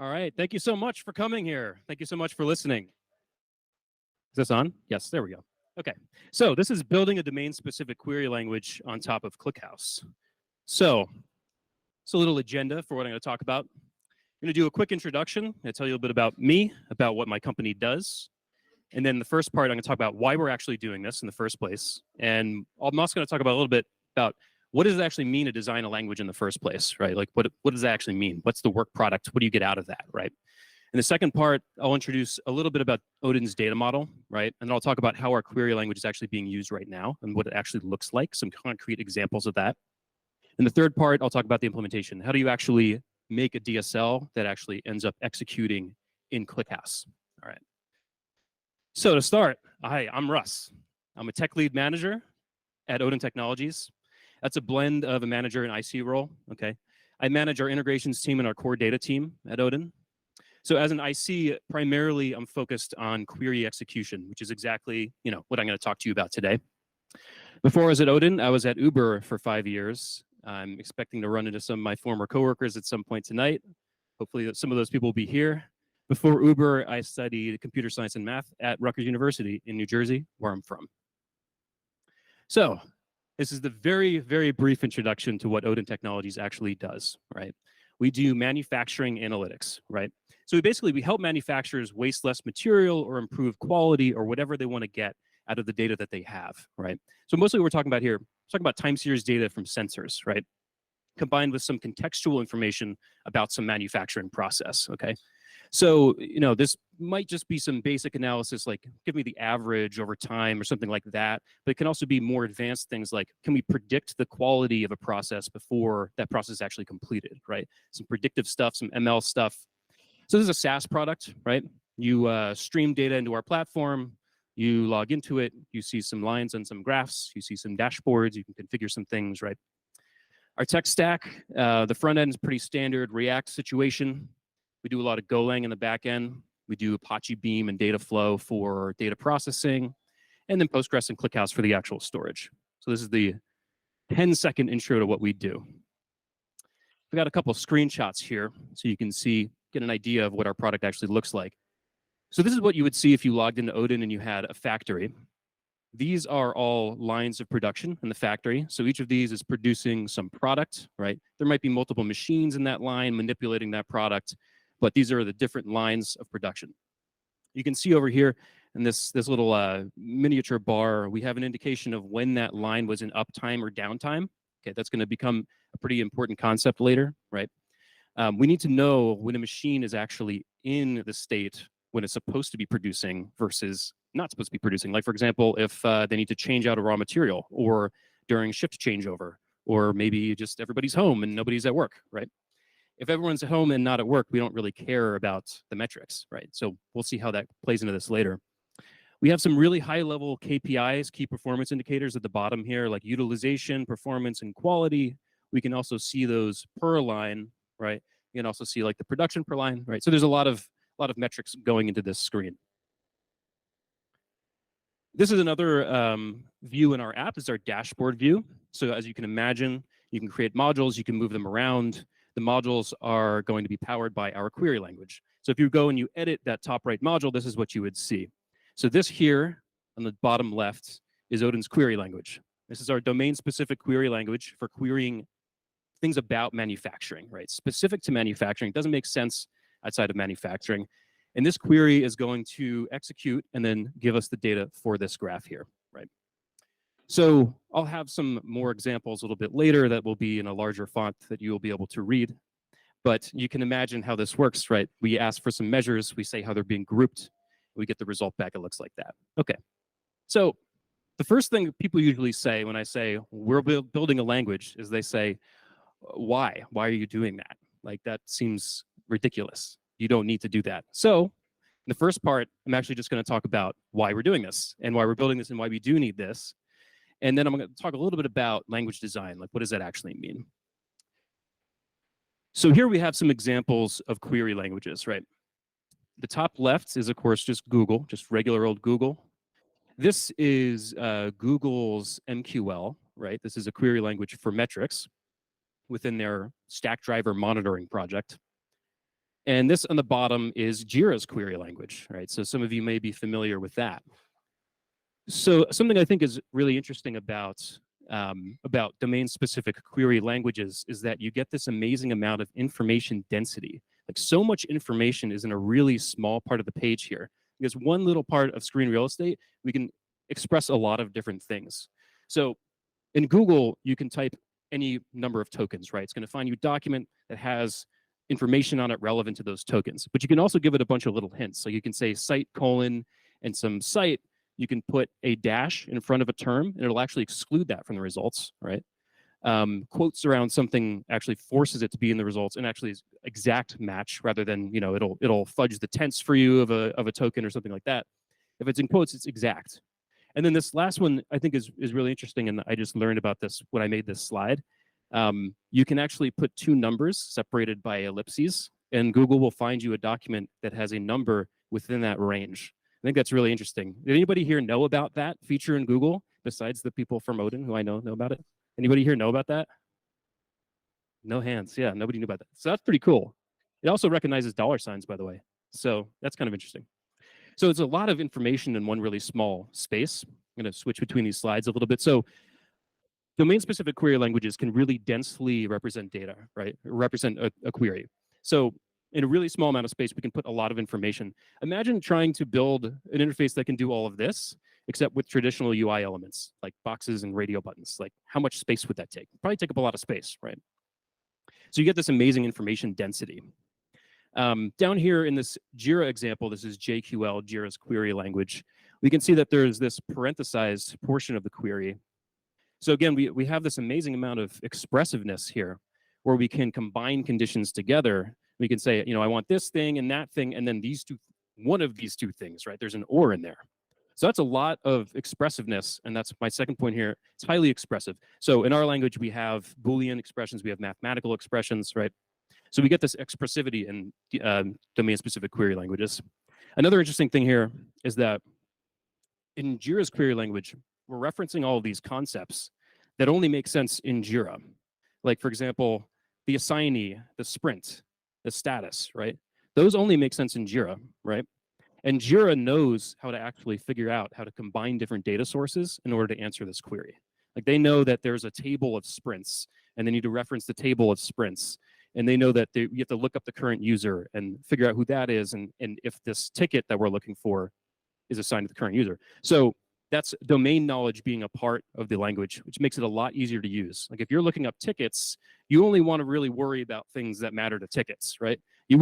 All right. Thank you so much for coming here. Thank you so much for listening. Is this on? Yes, there we go. Okay. So this is building a domain-specific query language on top of ClickHouse. So it's a little agenda for what I'm going to talk about. I'm going to do a quick introduction. I'm going to tell you a bit about me, about what my company does. And then the first part, I'm going to talk about why we're actually doing this in the first place. And I'm also going to talk about a little bit about what does it actually mean to design a language in the first place, right? Like what does that actually mean? What's the work product? What do you get out of that, right? In the second part, I'll introduce a little bit about Oden's data model, right? And then I'll talk about how our query language is actually being used right now and what it actually looks like, some concrete examples of that. In the third part, I'll talk about the implementation. How do you actually make a DSL that actually ends up executing in ClickHouse? All right. So to start, hi, I'm Russ. I'm a tech lead manager at Oden Technologies. That's a blend of a manager and IC role, okay? I manage our integrations team and our core data team at Oden. So as an IC, primarily I'm focused on query execution, which is exactly what I'm going to talk to you about today. Before I was at Oden, I was at Uber for 5 years. I'm expecting to run into some of my former coworkers at some point tonight. Hopefully some of those people will be here. Before Uber, I studied computer science and math at Rutgers University in New Jersey, where I'm from. So this is the very, very brief introduction to what Oden Technologies actually does, right? We do manufacturing analytics, right? So we help manufacturers waste less material or improve quality or whatever they want to get out of the data that they have, right? So mostly what we're talking about here, we're talking about time series data from sensors, right? Combined with some contextual information about some manufacturing process, okay? So, this might just be some basic analysis, like give me the average over time or something like that, but it can also be more advanced things like, can we predict the quality of a process before that process is actually completed, right? Some predictive stuff, some ML stuff. So this is a SaaS product, right? You stream data into our platform, you log into it, you see some lines and some graphs, you see some dashboards, you can configure some things, right? Our tech stack, the front end is pretty standard React situation. We do a lot of Golang in the back end. We do Apache Beam and Dataflow for data processing, and then Postgres and ClickHouse for the actual storage. So this is the 10-second intro to what we do. We got a couple of screenshots here so you can get an idea of what our product actually looks like. So this is what you would see if you logged into Oden and you had a factory. These are all lines of production in the factory. So each of these is producing some product, right? There might be multiple machines in that line manipulating that product, but these are the different lines of production. You can see over here in this little miniature bar, we have an indication of when that line was in uptime or downtime. Okay, that's going to become a pretty important concept later, right? We need to know when a machine is actually in the state when it's supposed to be producing versus not supposed to be producing. Like, for example, if they need to change out a raw material, or during shift changeover, or maybe just everybody's home and nobody's at work, right? If everyone's at home and not at work, we don't really care about the metrics, right? So we'll see how that plays into this later. We have some really high-level KPIs, key performance indicators at the bottom here, like utilization, performance, and quality. We can also see those per line, right? You can also see like the production per line, right? So there's a lot of metrics going into this screen. This is another view in our app. This is our dashboard view. So as you can imagine, you can create modules, you can move them around. The modules are going to be powered by our query language. So if you go and you edit that top right module, this is what you would see. So this here on the bottom left is Oden's query language. This is our domain-specific query language for querying things about manufacturing, right? Specific to manufacturing. It doesn't make sense outside of manufacturing. And this query is going to execute and then give us the data for this graph here, right? So I'll have some more examples a little bit later that will be in a larger font that you will be able to read. But you can imagine how this works, right? We ask for some measures, we say how they're being grouped, we get the result back, it looks like that. Okay, so the first thing people usually say when I say we're building a language is they say, why? Why are you doing that? Like, that seems ridiculous. You don't need to do that. So in the first part, I'm actually just going to talk about why we're doing this and why we're building this and why we do need this. And then I'm going to talk a little bit about language design, like what does that actually mean? So here we have some examples of query languages, right? The top left is, of course, just Google, just regular old Google. This is Google's MQL, right? This is a query language for metrics within their Stack Driver monitoring project. And this on the bottom is Jira's query language, right? So some of you may be familiar with that. So something I think is really interesting about domain-specific query languages is that you get this amazing amount of information density. Like so much information is in a really small part of the page here. Because one little part of screen real estate, we can express a lot of different things. So in Google, you can type any number of tokens, right? It's going to find you a document that has information on it relevant to those tokens. But you can also give it a bunch of little hints. So you can say site colon and some site. You can put a dash in front of a term, and it'll actually exclude that from the results, right? Quotes around something actually forces it to be in the results and actually is exact match rather than, it'll fudge the tense for you of a token or something like that. If it's in quotes, it's exact. And then this last one I think is really interesting, and I just learned about this when I made this slide. You can actually put two numbers separated by ellipses, and Google will find you a document that has a number within that range. I think that's really interesting. Did anybody here know about that feature in Google besides the people from Oden who I know about it? Anybody here know about that? No hands. Yeah, nobody knew about that. So that's pretty cool. It also recognizes dollar signs, by the way. So that's kind of interesting. So it's a lot of information in one really small space. I'm going to switch between these slides a little bit. So domain-specific query languages can really densely represent data, right? Represent a query. So in a really small amount of space, we can put a lot of information. Imagine trying to build an interface that can do all of this, except with traditional UI elements, like boxes and radio buttons. Like, how much space would that take? Probably take up a lot of space, right? So you get this amazing information density. Down here in this Jira example, this is JQL, Jira's query language. We can see that there's this parenthesized portion of the query. So again, we have this amazing amount of expressiveness here, where we can combine conditions together. We can say, I want this thing and that thing, and then one of these two things, right? There's an or in there. So that's a lot of expressiveness, and that's my second point here. It's highly expressive. So in our language, we have Boolean expressions, we have mathematical expressions, right? So we get this expressivity in domain-specific query languages. Another interesting thing here is that in Jira's query language, we're referencing all of these concepts that only make sense in Jira. Like, for example, the assignee, the sprint, the status, right? Those only make sense in Jira, right? And Jira knows how to actually figure out how to combine different data sources in order to answer this query. Like, they know that there's a table of sprints, and they need to reference the table of sprints. And they know that you have to look up the current user and figure out who that is, and if this ticket that we're looking for is assigned to the current user. So that's domain knowledge being a part of the language, which makes it a lot easier to use. Like, if you're looking up tickets, you only want to really worry about things that matter to tickets, right? You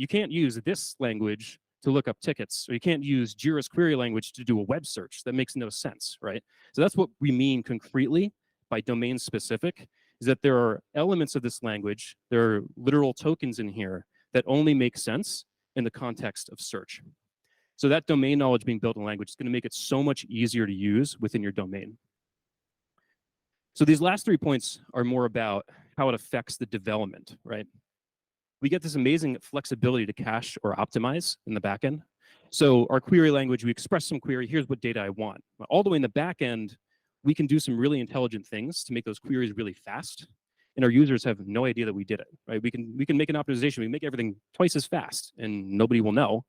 can't use this language to look up tickets, or you can't use Jira's query language to do a web search. That makes no sense, right? So that's what we mean concretely by domain specific, is that there are elements of this language, there are literal tokens in here that only make sense in the context of search. So that domain knowledge being built in language is going to make it so much easier to use within your domain. So these last 3 points are more about how it affects the development, right? We get this amazing flexibility to cache or optimize in the backend. So our query language, we express some query, here's what data I want. All the way in the backend, we can do some really intelligent things to make those queries really fast. And our users have no idea that we did it, right? We can make an optimization, we can make everything twice as fast, and nobody will know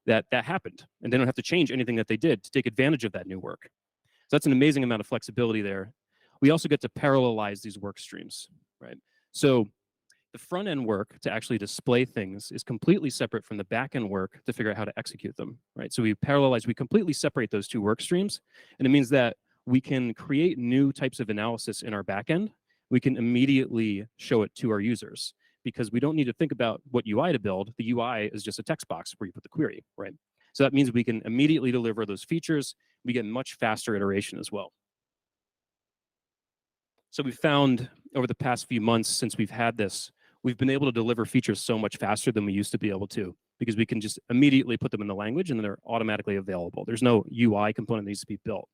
that happened. And they don't have to change anything that they did to take advantage of that new work. So that's an amazing amount of flexibility there. We also get to parallelize these work streams, right? So the front end work to actually display things is completely separate from the back end work to figure out how to execute them, right? So we completely separate those two work streams. And it means that we can create new types of analysis in our back end. We can immediately show it to our users, because we don't need to think about what UI to build. The UI is just a text box where you put the query, right? So that means we can immediately deliver those features. We get much faster iteration as well. So we found over the past few months since we've had this, we've been able to deliver features so much faster than we used to be able to, because we can just immediately put them in the language and then they're automatically available. There's no UI component that needs to be built.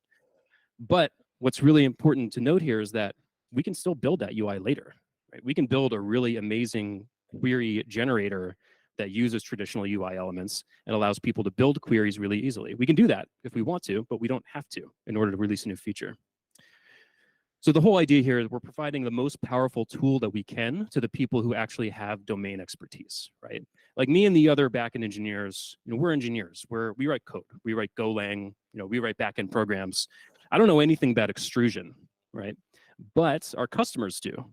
But what's really important to note here is that we can still build that UI later. Right? We can build a really amazing query generator that uses traditional UI elements and allows people to build queries really easily. We can do that if we want to, but we don't have to in order to release a new feature. So the whole idea here is we're providing the most powerful tool that we can to the people who actually have domain expertise, right? Like me and the other backend engineers, we're engineers. We write code, we write Golang, we write backend programs. I don't know anything about extrusion, right? But our customers do.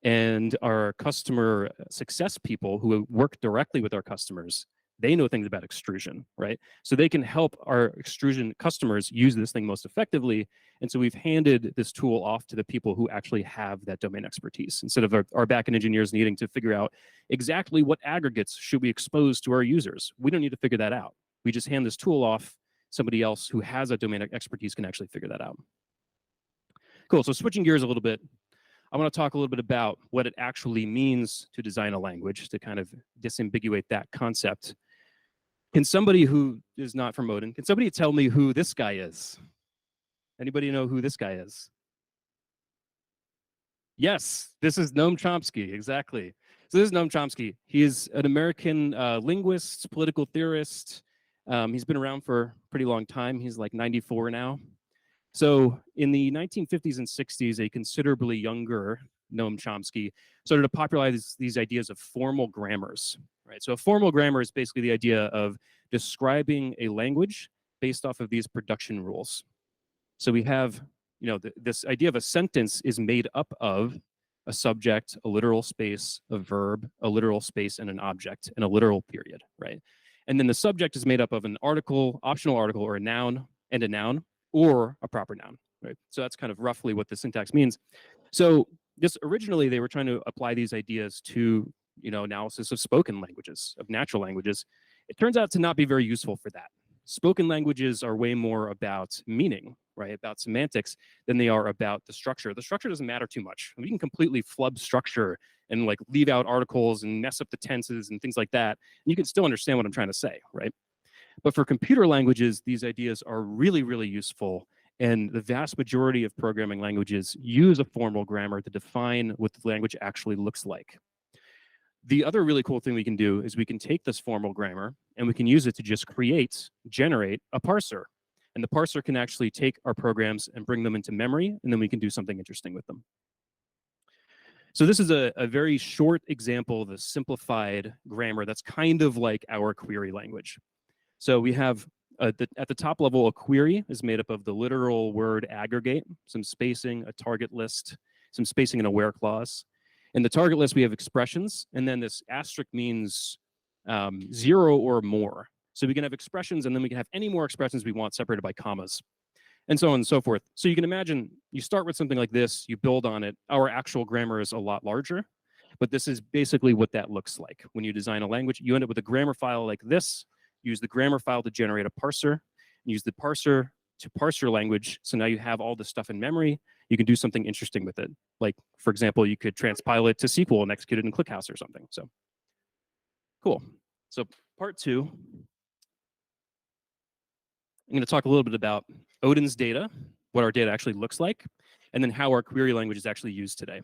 And our customer success people who work directly with our customers, they know things about extrusion, right? So they can help our extrusion customers use this thing most effectively. And so we've handed this tool off to the people who actually have that domain expertise, instead of our backend engineers needing to figure out exactly what aggregates should we expose to our users. We don't need to figure that out. We just hand this tool off. Somebody else who has that domain expertise can actually figure that out. Cool, so switching gears a little bit, I want to talk a little bit about what it actually means to design a language, to kind of disambiguate that concept. Can somebody who is not from Oden, can somebody tell me who this guy is? Anybody know who this guy is? Yes, this is Noam Chomsky, exactly. So this is Noam Chomsky. He is an American linguist, political theorist. He's been around for a pretty long time. He's like 94 now. So in the 1950s and 60s, a considerably younger Noam Chomsky started to popularize these ideas of formal grammars, right? So a formal grammar is basically the idea of describing a language based off of these production rules. So we have, this idea of a sentence is made up of a subject, a literal space, a verb, a literal space, and an object, and a literal period, right? And then the subject is made up of an article, optional article, or a noun, and a noun, or a proper noun, right? So that's kind of roughly what the syntax means. So this originally, they were trying to apply these ideas to, analysis of spoken languages, of natural languages. It turns out to not be very useful for that. Spoken languages are way more about meaning, right? About semantics than they are about the structure. The structure doesn't matter too much. We can completely flub structure and like leave out articles and mess up the tenses and things like that. And you can still understand what I'm trying to say, right? But for computer languages, these ideas are really, really useful. And the vast majority of programming languages use a formal grammar to define what the language actually looks like. The other really cool thing we can do is we can take this formal grammar and we can use it to just generate a parser. And the parser can actually take our programs and bring them into memory, and then we can do something interesting with them. So this is a very short example of a simplified grammar that's kind of like our query language. So we have, at the top level, a query is made up of the literal word aggregate, some spacing, a target list, some spacing and a where clause. In the target list, we have expressions, and then this asterisk means 0 or more. So we can have expressions, and then we can have any more expressions we want separated by commas, and so on and so forth. So you can imagine, you start with something like this, you build on it. Our actual grammar is a lot larger, but this is basically what that looks like. When you design a language, you end up with a grammar file like this, use the grammar file to generate a parser, and use the parser to parse your language. So now you have all this stuff in memory. You can do something interesting with it. Like, for example, you could transpile it to SQL and execute it in ClickHouse or something. So cool. So part 2, I'm going to talk a little bit about Oden's data, what our data actually looks like, and then how our query language is actually used today.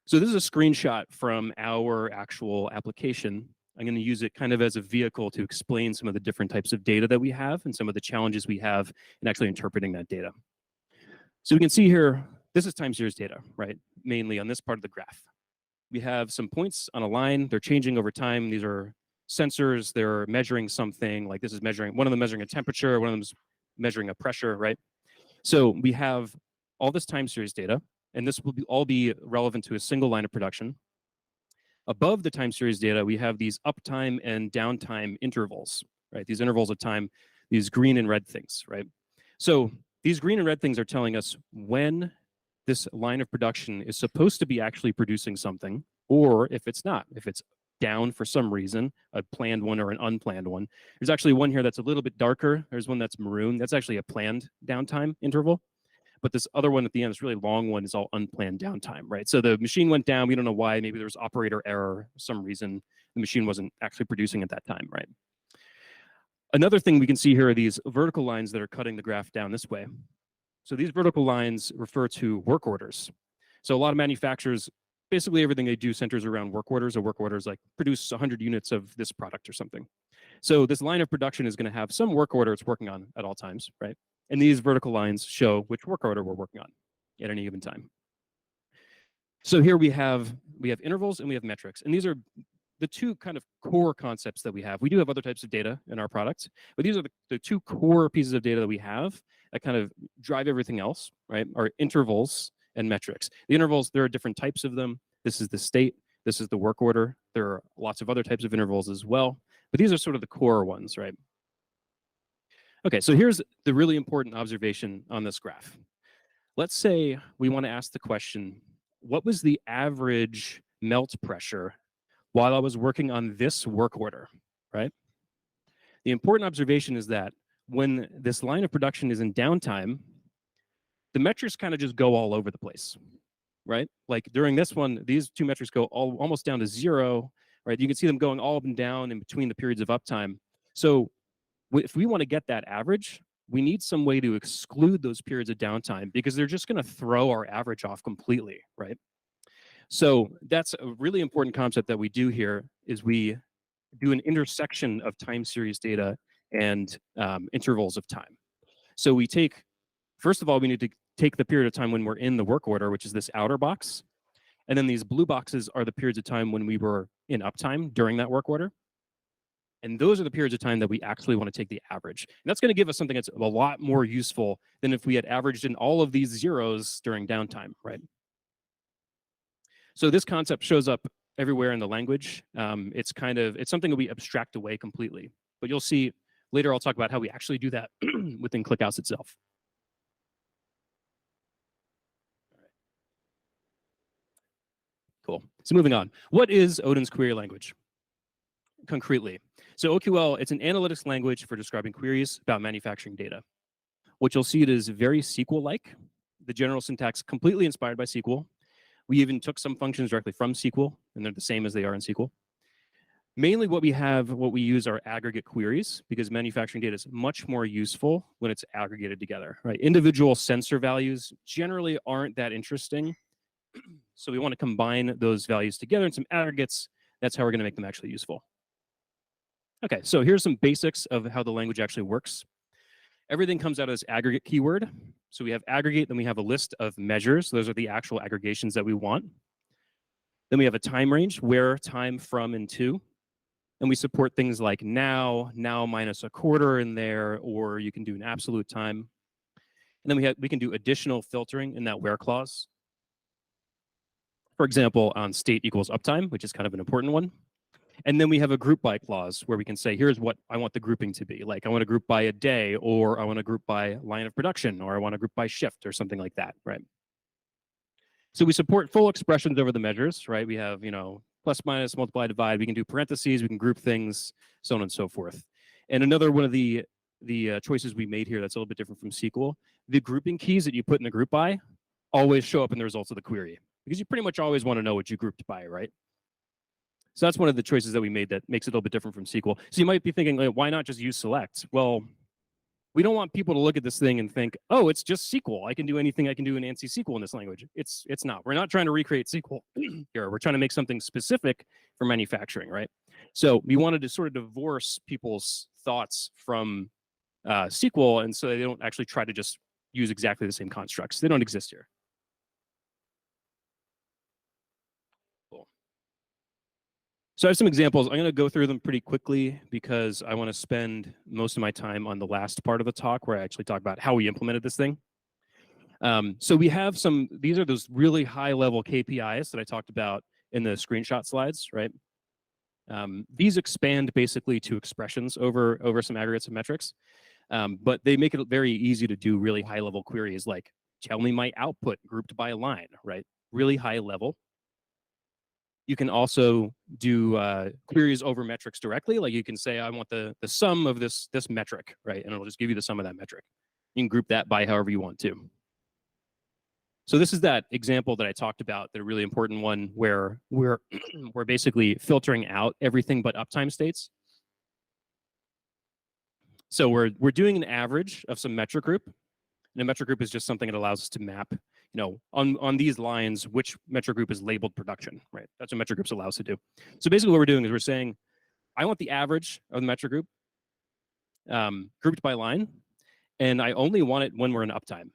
So this is a screenshot from our actual application. I'm going to use it kind of as a vehicle to explain some of the different types of data that we have and some of the challenges we have in actually interpreting that data. So we can see here, this is time series data, right? Mainly on this part of the graph. We have some points on a line. They're changing over time. These are sensors. They're measuring something. Like this is measuring, one of them measuring a temperature, one of them is measuring a pressure, right? So we have all this time series data, and this will all be relevant to a single line of production. Above the time series data, we have these uptime and downtime intervals, right? These intervals of time, these green and red things, right? So these green and red things are telling us when this line of production is supposed to be actually producing something, or if it's not, if it's down for some reason, a planned one or an unplanned one. There's actually one here that's a little bit darker. There's one that's maroon. That's actually a planned downtime interval. But this other one at the end, this really long one, is all unplanned downtime, right? So the machine went down. We don't know why. Maybe there was operator error, for some reason. The machine wasn't actually producing at that time, right? Another thing we can see here are these vertical lines that are cutting the graph down this way. So these vertical lines refer to work orders. So a lot of manufacturers, basically everything they do centers around work orders. A work order is like produce 100 units of this product or something. So this line of production is going to have some work order it's working on at all times, right? And these vertical lines show which work order we're working on. at any given time. So here we have intervals and we have metrics, and these are the two kind of core concepts that we have. We do have other types of data in our products, but these are the two core pieces of data that we have that kind of drive everything else, right? Are intervals and metrics. The intervals, there are different types of them. This is the state, this is the work order. There are lots of other types of intervals as well, but these are sort of the core ones, right? Okay, so here's the really important observation on this graph. Let's say we want to ask the question, what was the average melt pressure while I was working on this work order, right? The important observation is that when this line of production is in downtime, the metrics kind of just go all over the place, right? Like during this one, these two metrics go almost down to 0, right? You can see them going all up and down in between the periods of uptime. So if we want to get that average, we need some way to exclude those periods of downtime because they're just going to throw our average off completely, right? So that's a really important concept that we do here is we do an intersection of time series data and intervals of time. So we take, first of all, we need to take the period of time when we're in the work order, which is this outer box. And then these blue boxes are the periods of time when we were in uptime during that work order. And those are the periods of time that we actually want to take the average. And that's going to give us something that's a lot more useful than if we had averaged in all of these zeros during downtime, right? So this concept shows up everywhere in the language. It's something that we abstract away completely. But you'll see later, I'll talk about how we actually do that within ClickHouse itself. Cool. So moving on. What is Oden's query language? Concretely. So OQL, it's an analytics language for describing queries about manufacturing data. What you'll see, it is very SQL-like. The general syntax completely inspired by SQL. We even took some functions directly from SQL, and they're the same as they are in SQL. Mainly what we use are aggregate queries because manufacturing data is much more useful when it's aggregated together, right? Individual sensor values generally aren't that interesting. So we want to combine those values together in some aggregates. That's how we're going to make them actually useful. Okay, so here's some basics of how the language actually works. Everything comes out of this aggregate keyword. So we have aggregate, then we have a list of measures. Those are the actual aggregations that we want. Then we have a time range, where, time, from, and to. And we support things like now minus a quarter in there, or you can do an absolute time. And then we can do additional filtering in that where clause. For example, on state equals uptime, which is kind of an important one. And then we have a group by clause where we can say, here's what I want the grouping to be. Like I want to group by a day, or I want to group by line of production, or I want to group by shift, or something like that, right? So we support full expressions over the measures, right? We have, plus, minus, multiply, divide. We can do parentheses. We can group things, so on and so forth. And another one of the choices we made here that's a little bit different from SQL, the grouping keys that you put in the group by always show up in the results of the query because you pretty much always want to know what you grouped by, right? So that's one of the choices that we made that makes it a little bit different from SQL. So you might be thinking, like, why not just use select? Well, we don't want people to look at this thing and think, oh, it's just SQL. I can do anything I can do in ANSI SQL in this language. It's not. We're not trying to recreate SQL here. We're trying to make something specific for manufacturing, right? So we wanted to sort of divorce people's thoughts from SQL, and so they don't actually try to just use exactly the same constructs. They don't exist here. So I have some examples. I'm going to go through them pretty quickly because I want to spend most of my time on the last part of the talk where I actually talk about how we implemented this thing. So we have these are those really high level KPIs that I talked about in the screenshot slides, right? These expand basically to expressions over some aggregates of metrics, but they make it very easy to do really high level queries like, tell me my output grouped by line, right? Really high level. You can also do queries over metrics directly. Like you can say, I want the sum of this metric, right? And it'll just give you the sum of that metric. You can group that by however you want to. So this is that example that I talked about, the really important one where we're basically filtering out everything but uptime states. So we're doing an average of some metric group. And a metric group is just something that allows us to map, on these lines, which metric group is labeled production, right? That's what metric groups allow us to do. So basically what we're doing is we're saying, I want the average of the metric group grouped by line, and I only want it when we're in uptime.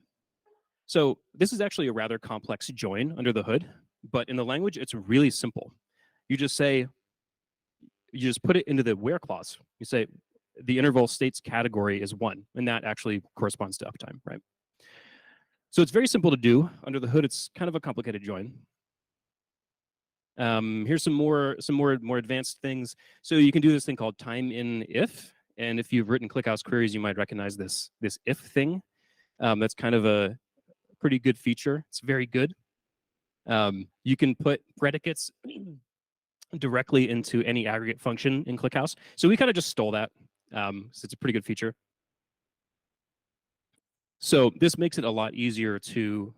So this is actually a rather complex join under the hood, but in the language, it's really simple. You just put it into the where clause. You say the interval states category is 1, and that actually corresponds to uptime, right? So it's very simple to do. Under the hood, it's kind of a complicated join. Here's some more advanced things. So you can do this thing called time in if, and if you've written ClickHouse queries, you might recognize this if thing. That's kind of a pretty good feature. It's very good. You can put predicates directly into any aggregate function in ClickHouse. So we kind of just stole that. So it's a pretty good feature. So this makes it a lot easier to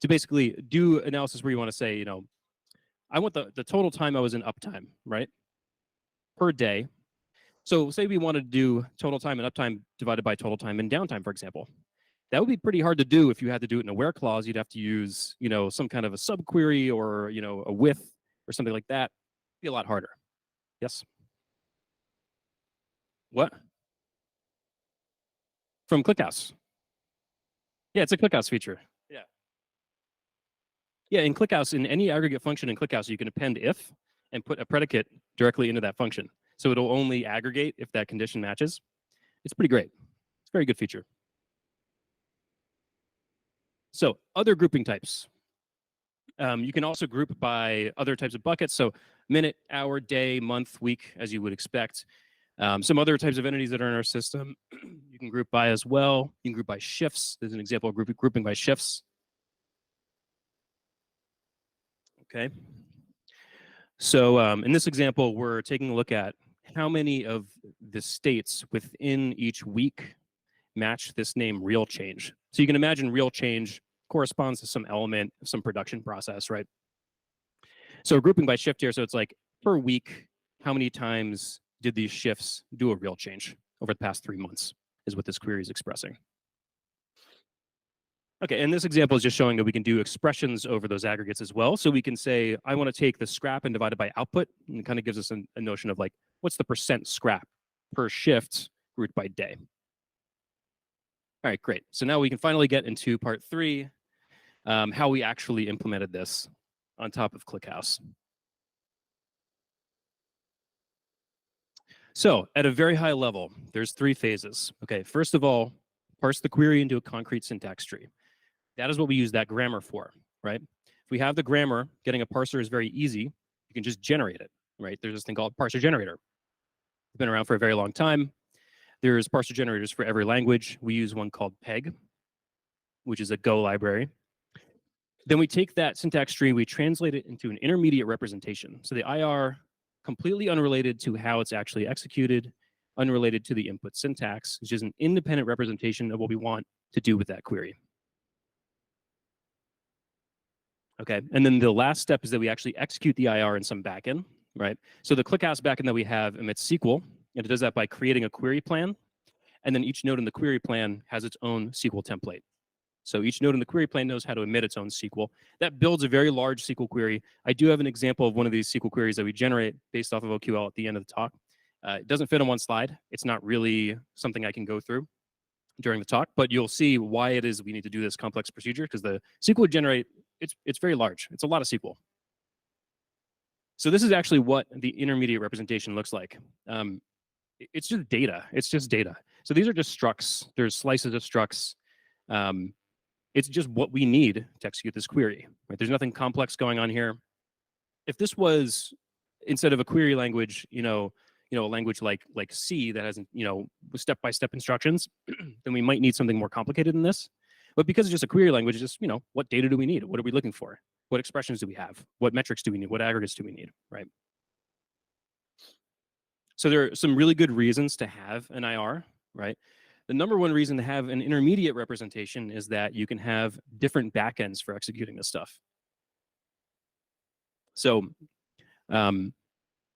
basically do analysis where you want to say, I want the total time I was in uptime, right? Per day. So say we wanted to do total time and uptime divided by total time and downtime, for example. That would be pretty hard to do if you had to do it in a where clause. You'd have to use, some kind of a subquery or, a with or something like that. It'd be a lot harder. Yes? What? From ClickHouse. Yeah, it's a ClickHouse feature. Yeah. Yeah, in ClickHouse, in any aggregate function in ClickHouse, you can append if and put a predicate directly into that function. So it'll only aggregate if that condition matches. It's pretty great. It's a very good feature. So other grouping types. You can also group by other types of buckets. So minute, hour, day, month, week, as you would expect. Some other types of entities that are in our system, you can group by as well. You can group by shifts. There's an example of grouping by shifts. Okay. So in this example, we're taking a look at how many of the states within each week match this name real change. So you can imagine real change corresponds to some element of some production process, right? So grouping by shift here, so it's like per week, how many times did these shifts do a real change over the past 3 months is what this query is expressing. Okay, and this example is just showing that we can do expressions over those aggregates as well. So we can say, I want to take the scrap and divide it by output, and it kind of gives us a notion of like, what's the percent scrap per shift grouped by day? All right, great. So now we can finally get into part 3, how we actually implemented this on top of ClickHouse. So at a very high level, there's 3 phases. Okay, first of all, parse the query into a concrete syntax tree. That is what we use that grammar for, right? If we have the grammar, getting a parser is very easy. You can just generate it, right? There's this thing called parser generator. It's been around for a very long time. There's parser generators for every language. We use one called Peg, which is a Go library. Then we take that syntax tree, we translate it into an intermediate representation. So the IR, completely unrelated to how it's actually executed, unrelated to the input syntax, which is an independent representation of what we want to do with that query. Okay, and then the last step is that we actually execute the IR in some backend, right? So the ClickHouse backend that we have emits SQL, and it does that by creating a query plan, and then each node in the query plan has its own SQL template. So each node in the query plan knows how to emit its own SQL. That builds a very large SQL query. I do have an example of one of these SQL queries that we generate based off of OQL at the end of the talk. It doesn't fit on one slide. It's not really something I can go through during the talk, but you'll see why it is we need to do this complex procedure, because the SQL generate, it's very large. It's a lot of SQL. So this is actually what the intermediate representation looks like. It's just data. It's just data. So these are just structs. There's slices of structs. It's just what we need to execute this query. Right? There's nothing complex going on here. If this was, instead of a query language, a language like C that has step-by-step instructions, then we might need something more complicated than this. But because it's just a query language, just what data do we need? What are we looking for? What expressions do we have? What metrics do we need? What aggregates do we need? Right. So there are some really good reasons to have an IR, right? The number one reason to have an intermediate representation is that you can have different backends for executing this stuff. So Oden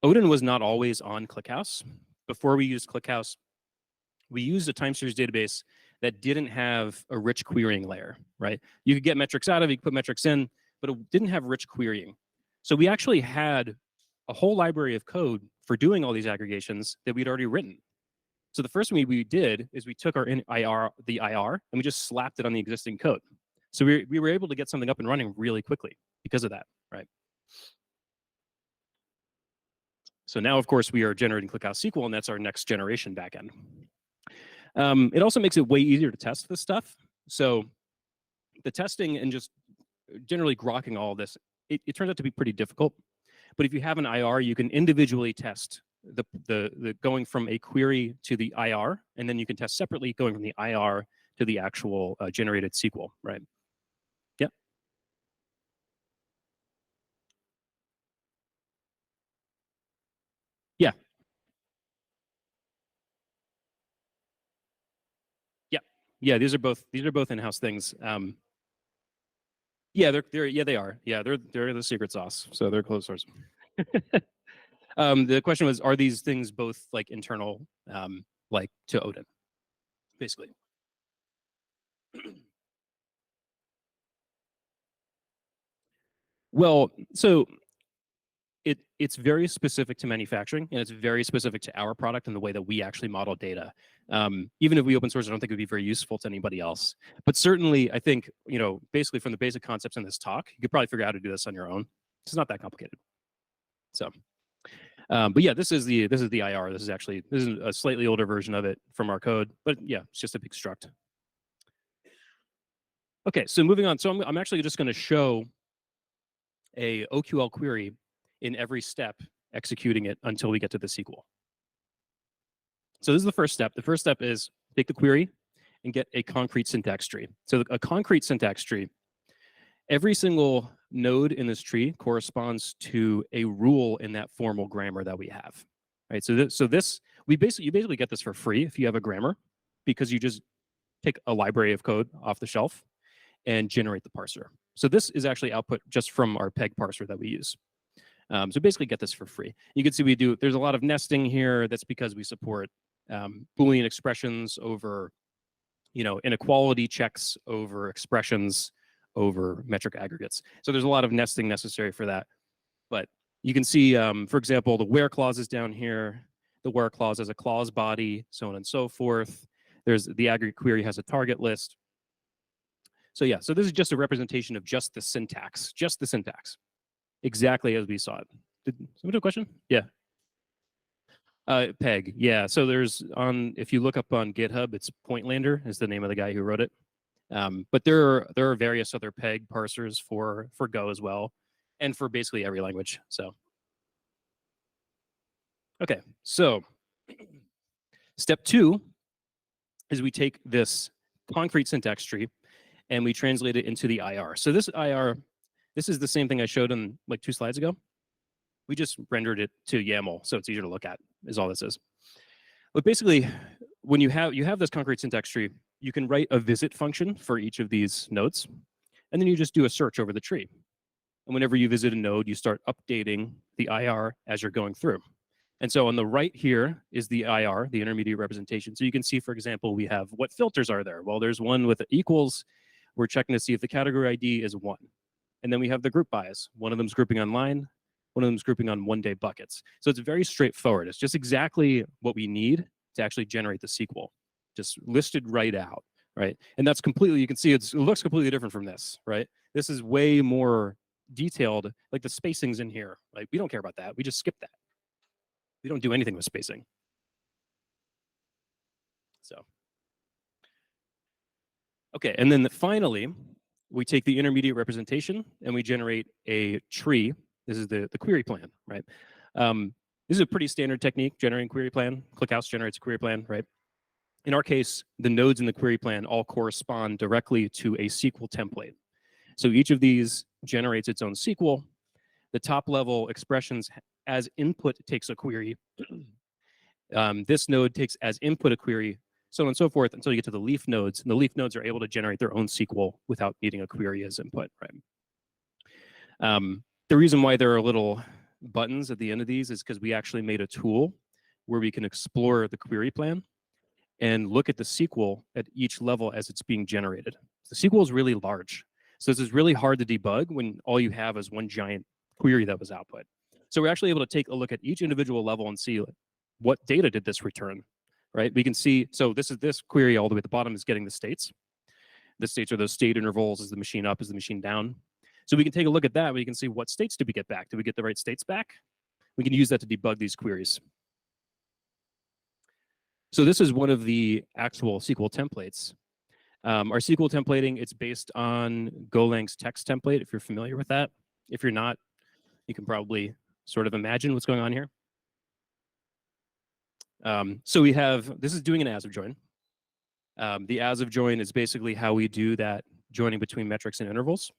was not always on ClickHouse. Before we used ClickHouse, we used a time series database that didn't have a rich querying layer, right? You could get metrics out of it, you could put metrics in, but it didn't have rich querying. So we actually had a whole library of code for doing all these aggregations that we'd already written. So the first thing we did is we took our the IR, and we just slapped it on the existing code. So we were able to get something up and running really quickly because of that, right? So now, of course, we are generating ClickHouse SQL, and that's our next generation backend. It also makes it way easier to test this stuff. So the testing and just generally grokking all of this, it turns out to be pretty difficult. But if you have an IR, you can individually test the going from a query to the IR, and then you can test separately going from the IR to the actual generated SQL, right? Yeah. Yeah. Yeah. Yeah. These are both in-house things. Yeah, they are. Yeah, they're the secret sauce. So they're closed source. The question was, are these things both like internal, like to Odin, basically? Well, so it's very specific to manufacturing, and it's very specific to our product and the way that we actually model data. Even if we open source, I don't think it would be very useful to anybody else. But certainly, I think, basically from the basic concepts in this talk, you could probably figure out how to do this on your own. It's not that complicated. So, but yeah, this is the IR. This is a slightly older version of it from our code, but yeah, it's just a big struct. Okay, so moving on. So I'm actually just going to show a OQL query in every step, executing it until we get to the SQL. So this is the first step. The first step is take the query and get a concrete syntax tree. So a concrete syntax tree, every single node in this tree corresponds to a rule in that formal grammar that we have, right? So you basically get this for free if you have a grammar, because you just take a library of code off the shelf and generate the parser. So this is actually output just from our PEG parser that we use. So basically get this for free. You can see there's a lot of nesting here. That's because we support Boolean expressions over, inequality checks over expressions over metric aggregates. So there's a lot of nesting necessary for that. But you can see, for example, the where clause is down here. The where clause has a clause body, so on and so forth. There's the aggregate query has a target list. So yeah, so this is just a representation of just the syntax, exactly as we saw it. Did someone have a question? Yeah. PEG, yeah. So if you look up on GitHub, it's Pointlander is the name of the guy who wrote it. But there are various other PEG parsers for Go as well, and for basically every language. So, okay. So, step 2 is we take this concrete syntax tree and we translate it into the IR. So this IR, this is the same thing I showed on like 2 slides ago. We just rendered it to YAML, so it's easier to look at, is all this is. But basically, when you have this concrete syntax tree, you can write a visit function for each of these nodes, and then you just do a search over the tree. And whenever you visit a node, you start updating the IR as you're going through. And so on the right here is the IR, the intermediate representation. So you can see, for example, we have what filters are there. Well, there's one with equals. We're checking to see if the category ID is 1. And then we have the group bias. One of them is grouping on line. One of them is grouping on one-day buckets. So it's very straightforward. It's just exactly what we need to actually generate the SQL, just listed right out, right? And that's completely, you can see it looks completely different from this, right? This is way more detailed, like the spacing's in here. Like, we don't care about that. We just skip that. We don't do anything with spacing. So, okay, and then finally, we take the intermediate representation and we generate a tree. This is the query plan, right? This is a pretty standard technique, generating query plan. ClickHouse generates a query plan, right? In our case, the nodes in the query plan all correspond directly to a SQL template. So each of these generates its own SQL. The top level expressions as input takes a query. This node takes as input a query, so on and so forth, until you get to the leaf nodes. And the leaf nodes are able to generate their own SQL without needing a query as input, right? The reason why there are little buttons at the end of these is because we actually made a tool where we can explore the query plan and look at the SQL at each level as it's being generated. The SQL is really large. So this is really hard to debug when all you have is one giant query that was output. So we're actually able to take a look at each individual level and see what data did this return, right? We can see, so this query all the way at the bottom is getting the states. The states are those state intervals. Is the machine up? Is the machine down? So we can take a look at that. We can see what states did we get back? Did we get the right states back? We can use that to debug these queries. So this is one of the actual SQL templates. Our SQL templating, it's based on Golang's text template, if you're familiar with that. If you're not, you can probably sort of imagine what's going on here. So we have, this is doing an as of join. The as of join is basically how we do that joining between metrics and intervals.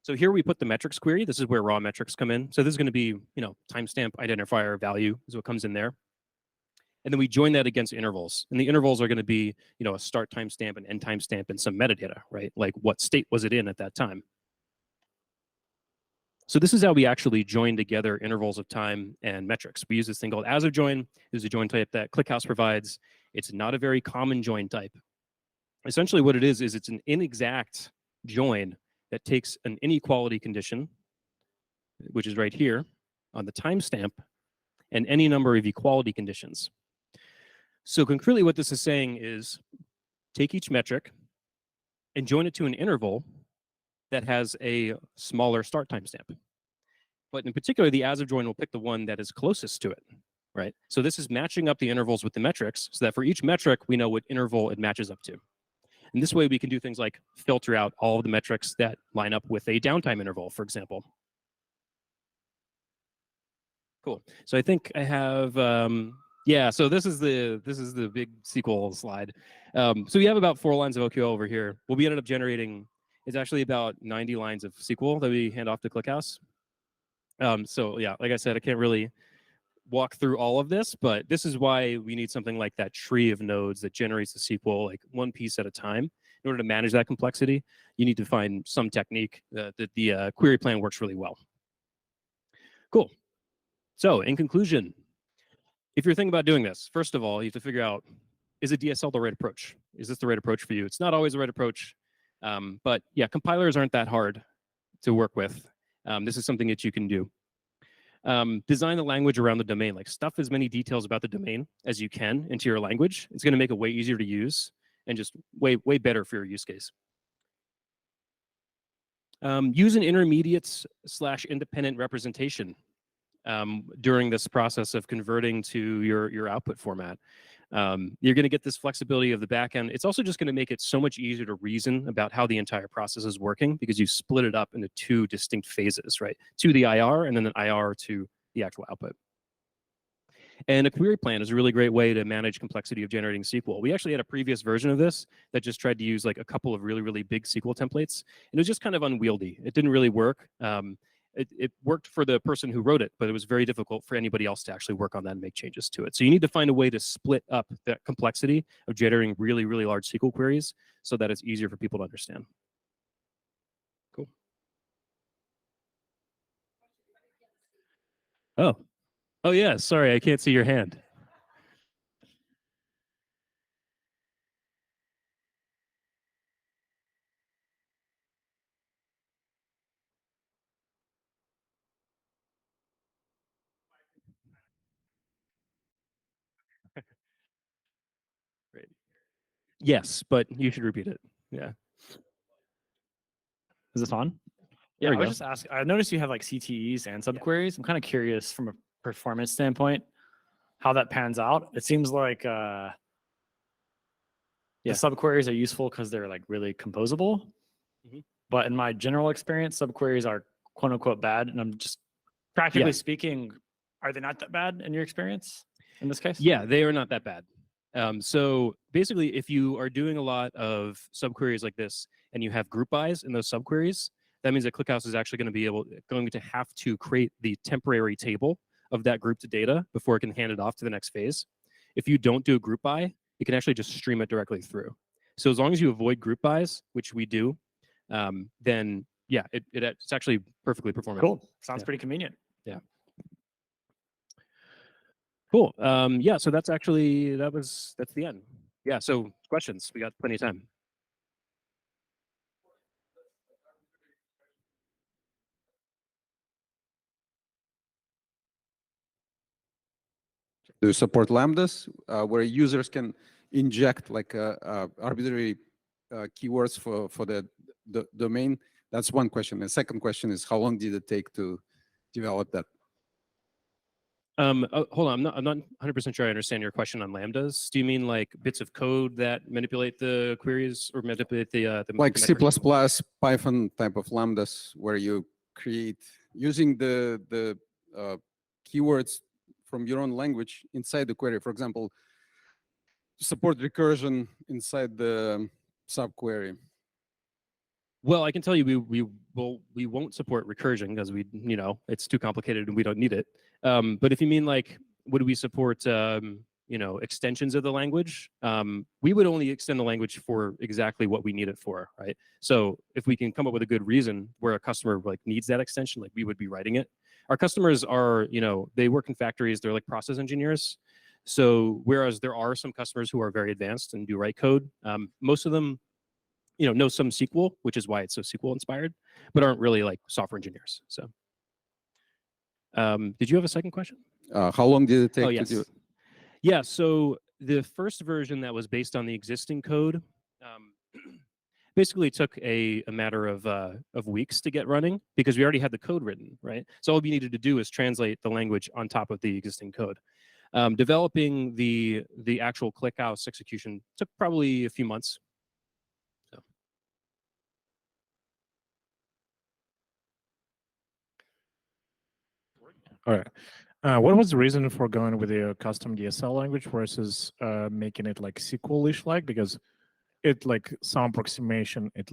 So here we put the metrics query. This is where raw metrics come in. So this is going to be, timestamp identifier value is what comes in there. And then we join that against intervals. And the intervals are going to be, a start timestamp, an end timestamp, and some metadata, right? Like what state was it in at that time? So this is how we actually join together intervals of time and metrics. We use this thing called as of join. It's a join type that ClickHouse provides. It's not a very common join type. Essentially what it is it's an inexact join that takes an inequality condition, which is right here on the timestamp, and any number of equality conditions. So concretely what this is saying is take each metric and join it to an interval that has a smaller start timestamp. But in particular, the as of join will pick the one that is closest to it, right? So this is matching up the intervals with the metrics so that for each metric, we know what interval it matches up to. And this way we can do things like filter out all of the metrics that line up with a downtime interval, for example. Cool. So I think I have, yeah, so this is the big SQL slide. So we have about 4 lines of OQL over here. What we ended up generating is actually about 90 lines of SQL that we hand off to ClickHouse. So yeah, like I said, I can't really walk through all of this, but this is why we need something like that tree of nodes that generates the SQL like one piece at a time. In order to manage that complexity, you need to find some technique that the query plan works really well. Cool. So in conclusion, if you're thinking about doing this, first of all, you have to figure out, is a DSL the right approach? Is this the right approach for you? It's not always the right approach, but yeah, compilers aren't that hard to work with. This is something that you can do. Design the language around the domain, like stuff as many details about the domain as you can into your language. It's going to make it way easier to use and just way better for your use case. Use an intermediate/independent representation during this process of converting to your output format. You're going to get this flexibility of the backend. It's also just going to make it so much easier to reason about how the entire process is working because you split it up into 2 distinct phases, right? To the IR and then an IR to the actual output. And a query plan is a really great way to manage complexity of generating SQL. We actually had a previous version of this that just tried to use like a couple of really big SQL templates. And it was just kind of unwieldy. It didn't really work. It worked for the person who wrote it, but it was very difficult for anybody else to actually work on that and make changes to it. So you need to find a way to split up that complexity of generating really large SQL queries so that it's easier for people to understand. Cool. Oh yeah, sorry, I can't see your hand. Great. Yes, but you should repeat it. Yeah. Is this on? Yeah, I was just asking. I noticed you have like CTEs and subqueries. I'm kind of curious from a performance standpoint how that pans out. It seems like the subqueries are useful because they're like really composable. But in my general experience, subqueries are quote unquote bad. And I'm just practically speaking, are they not that bad in your experience in this case? Yeah, they are not that bad. So basically, if you are doing a lot of subqueries like this and you have group bys in those subqueries, that means that ClickHouse is actually going to have to create the temporary table of that grouped data before it can hand it off to the next phase. If you don't do a group by, it can actually just stream it directly through. So as long as you avoid group bys, which we do, then yeah, it's actually perfectly performant. Cool. Sounds pretty convenient. Yeah. Cool. Yeah, so that's the end. Yeah, so questions. We got plenty of time. Do you support lambdas where users can inject like arbitrary keywords for the domain? That's one question. The second question is, how long did it take to develop that? Hold on, I'm not 100% sure I understand your question on lambdas. Do you mean like bits of code that manipulate the queries or manipulate the like C++, metrics? Python type of lambdas where you create using the keywords from your own language inside the query. For example, support recursion inside the subquery. Well, I can tell you we won't support recursion because it's too complicated and we don't need it. But if you mean like, would we support extensions of the language? We would only extend the language for exactly what we need it for, right? So if we can come up with a good reason where a customer like needs that extension, like we would be writing it. Our customers are, they work in factories, they're like process engineers. So whereas there are some customers who are very advanced and do write code, most of them know some SQL, which is why it's so SQL inspired, but aren't really like software engineers. So did you have a second question? How long did it take yes. to do it? Yeah, so the first version that was based on the existing code basically took a matter of weeks to get running because we already had the code written, right? So all we needed to do is translate the language on top of the existing code. Developing the actual ClickHouse execution took probably a few months. So. All right. What was the reason for going with a custom DSL language versus making it like SQL-ish like? Because it like some approximation, it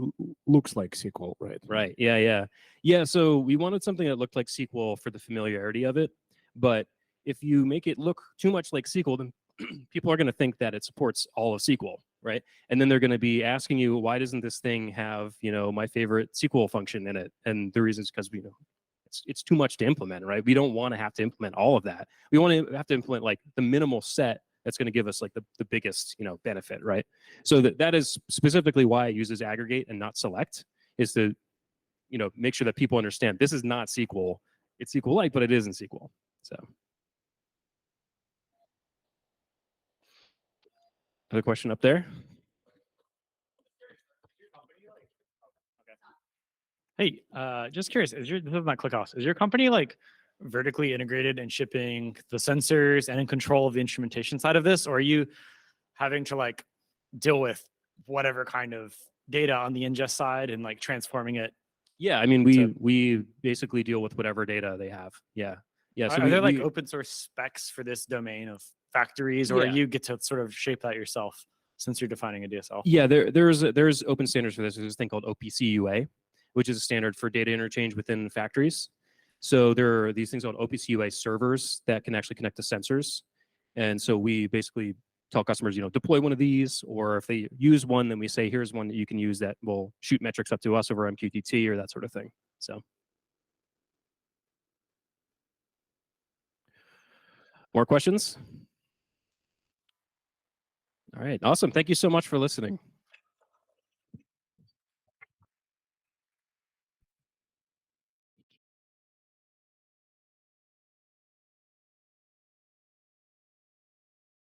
looks like SQL, right? Right. Yeah. So we wanted something that looked like SQL for the familiarity of it, but if you make it look too much like SQL, then people are going to think that it supports all of SQL, right? And then they're going to be asking you, why doesn't this thing have my favorite SQL function in it? And the reason is because it's too much to implement, right? We don't want to have to implement all of that. We want to have to implement like the minimal set that's going to give us like the biggest benefit, right? So that is specifically why it uses aggregate and not select, is to make sure that people understand this is not SQL. It's SQL-like, but it isn't SQL. So another question up there. Hey, just curious, this is my ClickHouse. Is your company like vertically integrated and shipping the sensors and in control of the instrumentation side of this? Or are you having to like deal with whatever kind of data on the ingest side and like transforming it? Yeah, I mean, we basically deal with whatever data they have. Yeah. So are there like open source specs for this domain of factories, or you get to sort of shape that yourself since you're defining a DSL? Yeah, there's open standards for this. There's this thing called OPC-UA, which is a standard for data interchange within factories. So there are these things called OPC-UA servers that can actually connect to sensors. And so we basically tell customers, deploy one of these, or if they use one, then we say, here's one that you can use that will shoot metrics up to us over MQTT or that sort of thing. So. More questions? All right, awesome. Thank you so much for listening.